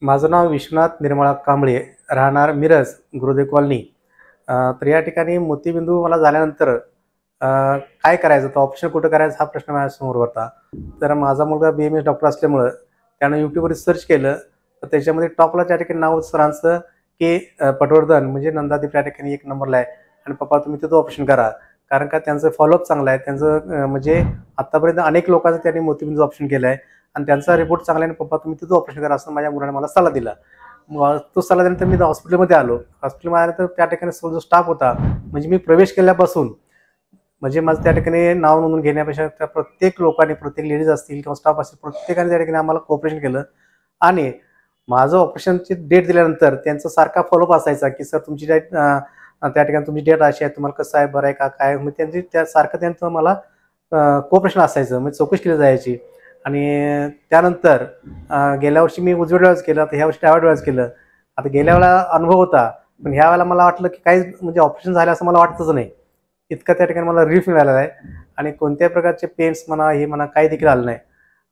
माझं नाव विश्वनाथ निर्मळा कांबळे, राहणार मिरज, गुरुदेव कॉलनी. तर या ठिकाणी मोतीबिंदू मला झाल्यानंतर काय करायचं, तर ऑपरेशन कुठं करायचं हा प्रश्न माझ्यासमोर होता. तर माझा मुलगा BMS डॉक्टर असल्यामुळं त्यानं YouTubeवर सर्च केलं, तर त्याच्यामध्ये टॉपला त्या ठिकाणी नाव सरांचं की पटवर्धन म्हणजे नंदादीप त्या ठिकाणी 1 नंबरला आहे आणि पप्पा तुम्ही तिथं ऑपरेशन करा. कारण का त्यांचं फॉलोअप चांगलं आहे. त्यांचं म्हणजे आत्तापर्यंत अनेक लोकांचं त्यांनी मोतीबिंदूचं ऑपरेशन केलं आहे आणि त्यांचा रिपोर्ट चांगला आहे आणि पप्पा तुम्ही तिथं ऑपरेशन करा असं माझ्या मुलाने मला सल्ला दिला. मग तो सल्ला दिल्यानंतर मी हॉस्पिटलमध्ये आलो. हॉस्पिटलमध्ये आल्यानंतर त्या ठिकाणी जो स्टाफ होता, म्हणजे मी प्रवेश केल्यापासून म्हणजे माझं त्या ठिकाणी नाव नोंदवून घेण्यापेक्षा त्या प्रत्येक लोकांनी, प्रत्येक लेडीज असतील किंवा स्टाफ असतील, प्रत्येकाने त्या ठिकाणी आम्हाला कोऑपरेशन केलं आणि माझं ऑपरेशनची डेट दिल्यानंतर त्यांचा सारखा फॉलोअप असायचा, की सर तुमची डेट त्या ठिकाणी तुमची डेट अशी आहे, तुम्हाला कसं आहे, बरं आहे का, काय? मग त्यांची सारखं त्यांचं मला कोऑपरेशन असायचं. म्हणजे चौकशी केली जायची आणि त्यानंतर गेल्या वर्षी मी उजव्या डोळ्याचं केलं, आता ह्या वर्षी डाव्या डोळ्याचं केलं. आता गेल्या वेळेला अनुभव होता, पण ह्या वेळेला मला वाटलं की काही म्हणजे ऑपरेशन झालं असं मला वाटतच नाही. इतका त्या ठिकाणी मला रिलीफ मिळालेला आहे आणि कोणत्याही प्रकारचे पेन्स म्हणा, हे म्हणा, काही देखील आलं नाही.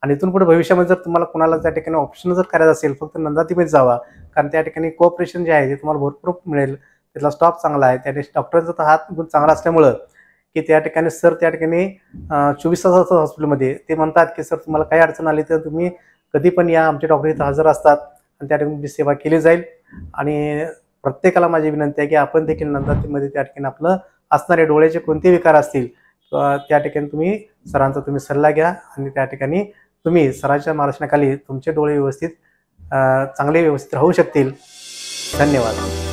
आणि इथून पुढे भविष्यामध्ये जर तुम्हाला कोणाला त्या ठिकाणी ऑपरेशन जर करायचं असेल, फक्त नंदादीपमध्ये जावा. कारण त्या ठिकाणी कोऑपरेशन जे आहे ते तुम्हाला भरपूर मिळेल. तिथला स्टाफ चांगला आहे. त्या डॉक्टरांचा तर हात गुण चांगला असल्यामुळं की त्या ठिकाणी सर त्या ठिकाणी 24 तास असतात हॉस्पिटलमध्ये. ते म्हणतात की सर तुम्हाला काही अडचण आली तर तुम्ही कधी पण या, आमचे डॉक्टर इथं हजर असतात आणि त्या ठिकाणी सेवा केली जाईल. आणि प्रत्येकाला माझी विनंती आहे की आपण देखील नंदादीपमध्ये त्या ठिकाणी आपलं असणारे डोळ्याचे कोणते विकार असतील त्या ठिकाणी तुम्ही सरांचा सल्ला घ्या आणि त्या ठिकाणी तुम्ही सरांच्या मार्गदर्शनाखाली तुमचे डोळे व्यवस्थित चांगले व्यवस्थित राहू शकतील. धन्यवाद.